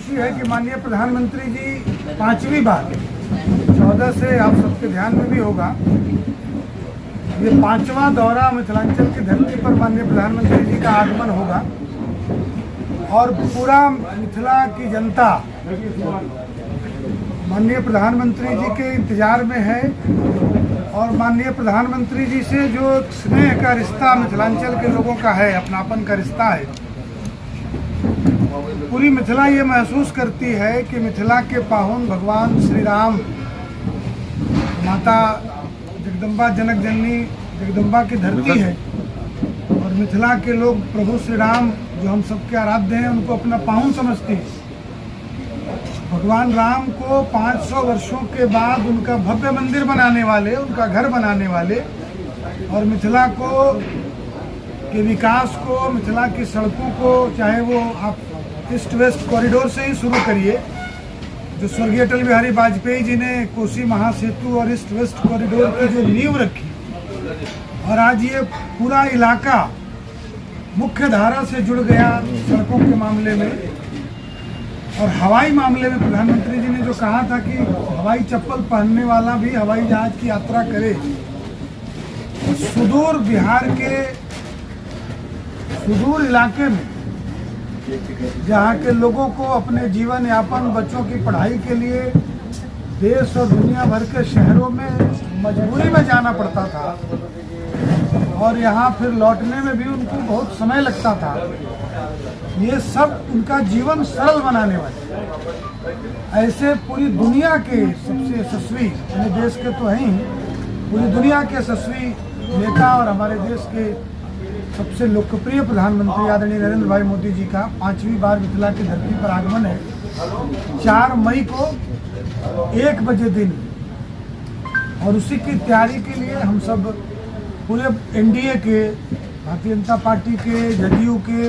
खुशी है कि माननीय प्रधानमंत्री जी 5वीं बार 14 से आप सबके ध्यान में भी होगा, ये 5वां दौरा मिथिलांचल की धरती पर माननीय प्रधानमंत्री जी का आगमन होगा और पूरा मिथिला की जनता माननीय प्रधानमंत्री जी के इंतजार में है। और माननीय प्रधानमंत्री जी से जो स्नेह का रिश्ता मिथिलांचल के लोगों का है, अपनापन का रिश्ता है, पूरी मिथिला ये महसूस करती है कि मिथिला के पाहुन भगवान श्री राम, माता जगदम्बा जनक जननी जगदम्बा की धरती है और मिथिला के लोग प्रभु श्री राम जो हम सबके आराध्य हैं उनको अपना पाहुन समझते हैं। भगवान राम को 500 वर्षों के बाद उनका भव्य मंदिर बनाने वाले, उनका घर बनाने वाले और मिथिला को के विकास को, मिथिला की सड़कों को, चाहे वो आप ईस्ट वेस्ट कॉरिडोर से ही शुरू करिए, जो स्वर्गीय अटल बिहारी वाजपेयी जी ने कोसी महासेतु और ईस्ट वेस्ट कॉरिडोर की जो नींव रखी और आज ये पूरा इलाका मुख्य धारा से जुड़ गया सड़कों के मामले में। और हवाई मामले में प्रधानमंत्री जी ने जो कहा था कि हवाई चप्पल पहनने वाला भी हवाई जहाज की यात्रा करे, सुदूर बिहार के सुदूर इलाके में जहाँ के लोगों को अपने जीवन यापन, बच्चों की पढ़ाई के लिए देश और दुनिया भर के शहरों में मजबूरी में जाना पड़ता था और यहाँ फिर लौटने में भी उनको बहुत समय लगता था, ये सब उनका जीवन सरल बनाने वाले ऐसे पूरी दुनिया के सबसे यशस्वी, अपने देश के तो हैं ही, पूरी दुनिया के यशस्वी नेता और हमारे देश के सबसे लोकप्रिय प्रधानमंत्री आदरणीय नरेंद्र भाई मोदी जी का 5वीं बार मिथिला की धरती पर आगमन है। 4 मई को 1 बजे दिन और उसी की तैयारी के लिए हम सब पूरे एनडीए के, भारतीय जनता पार्टी के, जदयू के,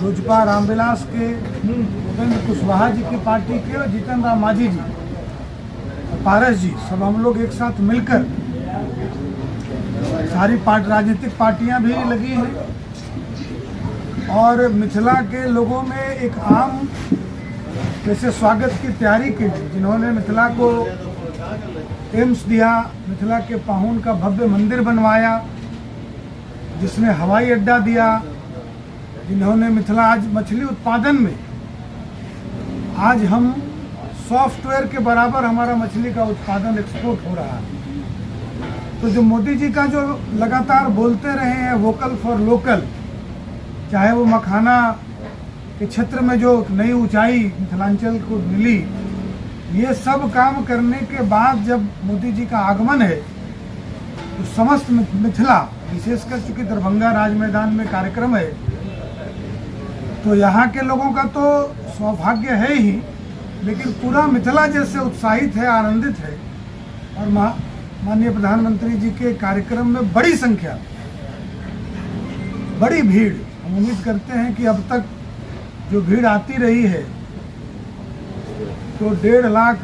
लोजपा रामविलास के, उपेंद्र कुशवाहा जी की पार्टी के और जीतन राम मांझी जी, पारस जी, सब हम लोग एक साथ मिलकर, सारी राजनीतिक पार्टियां भी लगी हैं और मिथिला के लोगों में एक आम जैसे स्वागत की तैयारी के लिए जिन्होंने मिथिला को एम्स दिया, मिथिला के पाहुन का भव्य मंदिर बनवाया, जिसने हवाई अड्डा दिया, जिन्होंने मिथिला आज मछली उत्पादन में आज हम सॉफ्टवेयर के बराबर हमारा मछली का उत्पादन एक्सपोर्ट हो रहा है। तो जो मोदी जी का जो लगातार बोलते रहे हैं वोकल फॉर लोकल, चाहे वो मखाना के क्षेत्र में जो नई ऊंचाई मिथिलांचल को मिली, ये सब काम करने के बाद जब मोदी जी का आगमन है तो समस्त मिथिला, विशेषकर चूंकि दरभंगा राज मैदान में कार्यक्रम है, तो यहाँ के लोगों का तो सौभाग्य है ही, लेकिन पूरा मिथिला जैसे उत्साहित है, आनंदित है। और माननीय प्रधानमंत्री जी के कार्यक्रम में बड़ी संख्या, बड़ी भीड़, हम उम्मीद करते हैं कि अब तक जो भीड़ आती रही है तो 1.5 लाख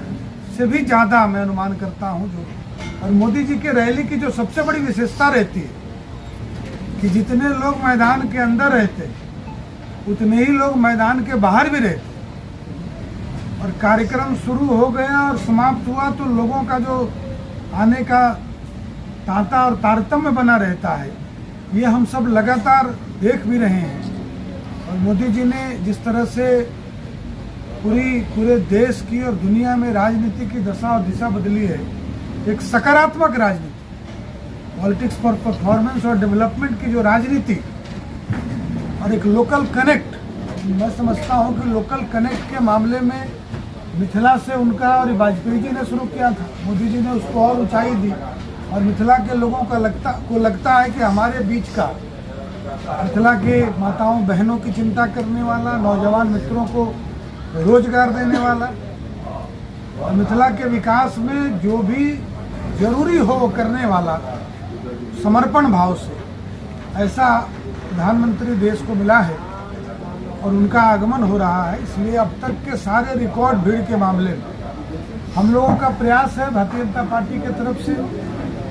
से भी ज़्यादा मैं अनुमान करता हूं। जो और मोदी जी के रैली की जो सबसे बड़ी विशेषता रहती है कि जितने लोग मैदान के अंदर रहते उतने ही लोग मैदान के बाहर भी रहते। और कार्यक्रम शुरू हो गया और समाप्त हुआ तो लोगों का जो आने का तांता और तारतम्य बना रहता है, ये हम सब लगातार देख भी रहे हैं। और मोदी जी ने जिस तरह से पूरे देश की और दुनिया में राजनीति की दशा और दिशा बदली है, एक सकारात्मक राजनीति, पॉलिटिक्स फॉर परफॉर्मेंस और डेवलपमेंट की जो राजनीति और एक लोकल कनेक्ट, मैं समझता हूँ कि लोकल कनेक्ट के मामले में मिथिला से उनका, और वाजपेयी जी ने शुरू किया था, मोदी जी ने उसको और ऊंचाई दी और मिथिला के लोगों का लगता है कि हमारे बीच का, मिथिला के माताओं बहनों की चिंता करने वाला, नौजवान मित्रों को रोजगार देने वाला और मिथिला के विकास में जो भी जरूरी हो करने वाला समर्पण भाव से, ऐसा प्रधानमंत्री देश को मिला है और उनका आगमन हो रहा है। इसलिए अब तक के सारे रिकॉर्ड भीड़ के मामले में हम लोगों का प्रयास है, भारतीय जनता पार्टी की तरफ से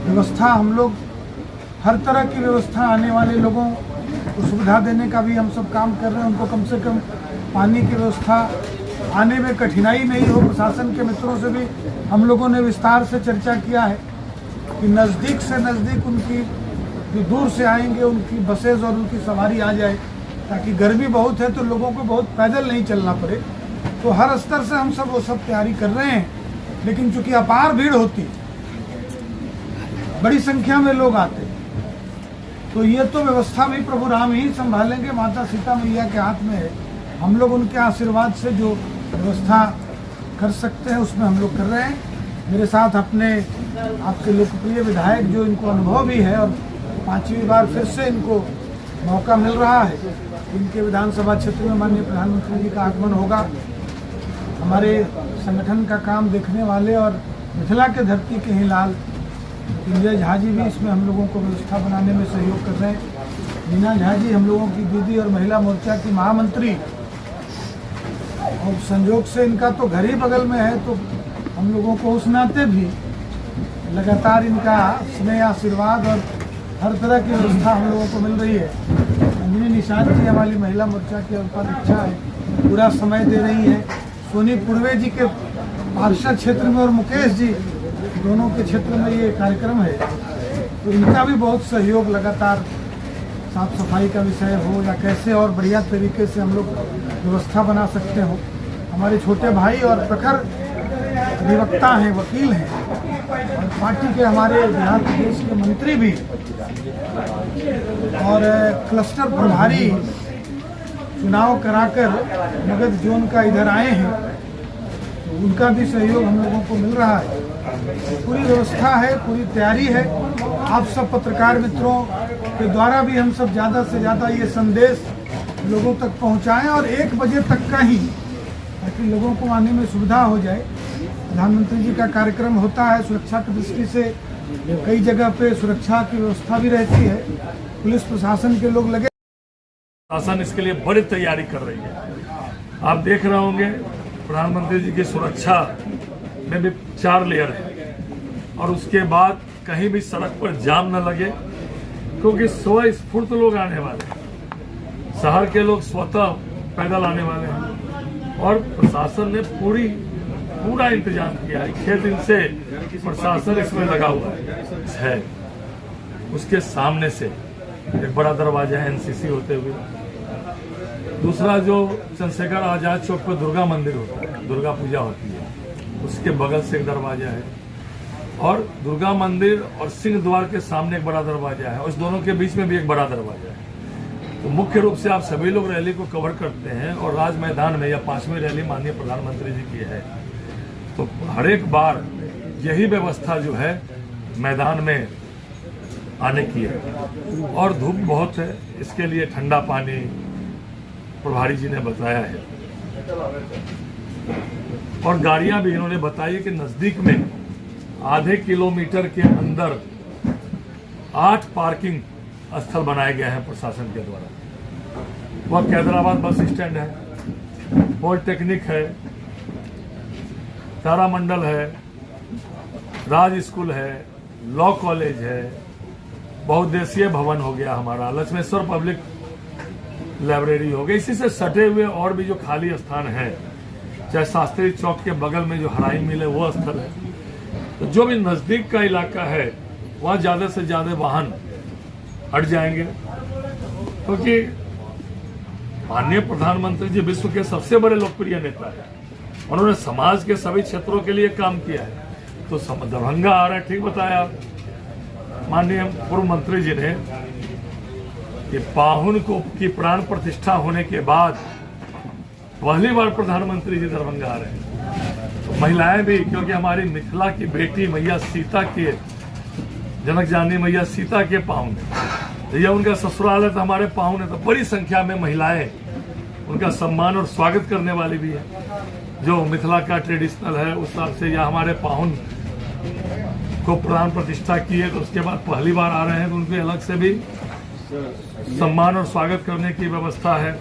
व्यवस्था, हम लोग हर तरह की व्यवस्था, आने वाले लोगों को सुविधा देने का भी हम सब काम कर रहे हैं। उनको कम से कम पानी की व्यवस्था आने में कठिनाई नहीं हो। प्रशासन के मित्रों से भी हम लोगों ने विस्तार से चर्चा किया है कि नज़दीक से नज़दीक उनकी जो दूर से आएंगे उनकी बसेज और उनकी सवारी आ जाए, ताकि गर्मी बहुत है तो लोगों को बहुत पैदल नहीं चलना पड़े। तो हर स्तर से हम सब वो सब तैयारी कर रहे हैं, लेकिन चूंकि अपार भीड़ होती, बड़ी संख्या में लोग आते, तो ये तो व्यवस्था भी प्रभु राम ही संभालेंगे, माता सीता मैया के हाथ में है। हम लोग उनके आशीर्वाद से जो व्यवस्था कर सकते हैं उसमें हम लोग कर रहे हैं। मेरे साथ अपने आपके लोकप्रिय विधायक जो इनको अनुभव भी है और 5वीं बार फिर से इनको मौका मिल रहा है, इनके विधानसभा क्षेत्र में माननीय प्रधानमंत्री जी का आगमन होगा। हमारे संगठन का काम देखने वाले और मिथिला के धरती के ही लाल इंजय झा जी भी इसमें हम लोगों को व्यवस्था बनाने में सहयोग कर रहे हैं। मीना झा जी हम लोगों की दीदी और महिला मोर्चा की महामंत्री, और संयोग से इनका तो घर ही बगल में है, तो हम लोगों को उस नाते भी लगातार इनका स्नेह आशीर्वाद और हर तरह की व्यवस्था हम लोगों को मिल रही है। अंजनी निषाद जी हमारी महिला मोर्चा की उपाध्यक्षा है, पूरा समय दे रही है। सोनी पुड़वे जी के पार्षद क्षेत्र में और मुकेश जी दोनों के क्षेत्र में ये कार्यक्रम है, तो इनका भी बहुत सहयोग लगातार, साफ सफाई का विषय हो या कैसे और बढ़िया तरीके से हम लोग व्यवस्था बना सकते हो। हमारे छोटे भाई और प्रखर अधिवक्ता हैं, वकील हैं, और पार्टी के हमारे बिहार प्रदेश के मंत्री भी और क्लस्टर प्रभारी चुनाव कराकर मगध जोन का इधर आए हैं, तो उनका भी सहयोग हम लोगों को मिल रहा है। पूरी व्यवस्था है, पूरी तैयारी है। आप सब पत्रकार मित्रों के द्वारा भी हम सब ज़्यादा से ज़्यादा ये संदेश लोगों तक पहुंचाएं और 1 बजे तक का ही, ताकि लोगों को आने में सुविधा हो जाए। प्रधानमंत्री जी का कार्यक्रम होता है, सुरक्षा की दृष्टि से कई जगह पे सुरक्षा की व्यवस्था भी रहती है, पुलिस प्रशासन के लोग लगे। प्रशासन इसके लिए बड़ी तैयारी कर रही है। आप देख रहे होंगे प्रधानमंत्री जी की सुरक्षा में भी 4 लेयर है, और उसके बाद कहीं भी सड़क पर जाम न लगे, क्योंकि स्वस्फूर्त लोग आने वाले हैं, शहर के लोग स्वतः पैदल आने वाले हैं, और प्रशासन ने पूरा इंतजाम किया है। 6 दिन से प्रशासन इसमें लगा हुआ है। उसके सामने से एक बड़ा दरवाजा है एनसीसी होते हुए, दूसरा जो चंद्रशेखर आजाद चौक पर दुर्गा मंदिर होता है, दुर्गा पूजा होती है, उसके बगल से एक दरवाजा है, और दुर्गा मंदिर और सिंह द्वार के सामने एक बड़ा दरवाजा है, और इस दोनों के बीच में भी एक बड़ा दरवाजा है। तो मुख्य रूप से आप सभी लोग रैली को कवर करते हैं, और राज मैदान में या 5वीं रैली माननीय प्रधानमंत्री जी की है, तो हर एक बार यही व्यवस्था जो है मैदान में आने की है। और धूप बहुत है, इसके लिए ठंडा पानी प्रभारी जी ने बताया है, और गाड़ियां भी इन्होंने बताई कि नजदीक में आधे किलोमीटर के अंदर 8 पार्किंग स्थल बनाए गए हैं प्रशासन के द्वारा। वह कैदराबाद बस स्टैंड है, पॉलिटेक्निक है, तारामंडल है, राज स्कूल है, लॉ कॉलेज है, बहुउद्देशीय भवन हो गया हमारा, लक्ष्मेश्वर पब्लिक लाइब्रेरी हो गई। इसी से सटे हुए और भी जो खाली स्थान है, चाहे शास्त्री चौक के बगल में जो हराई मिल है वो स्थल है, तो जो भी नजदीक का इलाका है वहाँ ज्यादा से ज्यादा वाहन हट जाएंगे, क्योंकि माननीय प्रधानमंत्री जी विश्व के सबसे बड़े लोकप्रिय नेता है। उन्होंने समाज के सभी क्षेत्रों के लिए काम किया है। तो दरभंगा आ रहा है, ठीक बताया माननीय पूर्व मंत्री जी ने कि पाहुन को की प्राण प्रतिष्ठा होने के बाद पहली बार प्रधानमंत्री जी दरभंगा आ रहे हैं। तो महिलाएं भी, क्योंकि हमारी मिथिला की बेटी मैया सीता के जनक जानी मैया सीता के पाहुन है, तो यह उनका ससुराल है, तो हमारे पाहुन है, तो बड़ी संख्या में महिलाएं उनका सम्मान और स्वागत करने वाली भी है। जो मिथिला का ट्रेडिशनल है उस हिसाब से या हमारे पाहुन को प्राण प्रतिष्ठा की है, तो उसके बाद पहली बार आ रहे हैं, तो उनके अलग से भी सम्मान और स्वागत करने की व्यवस्था है।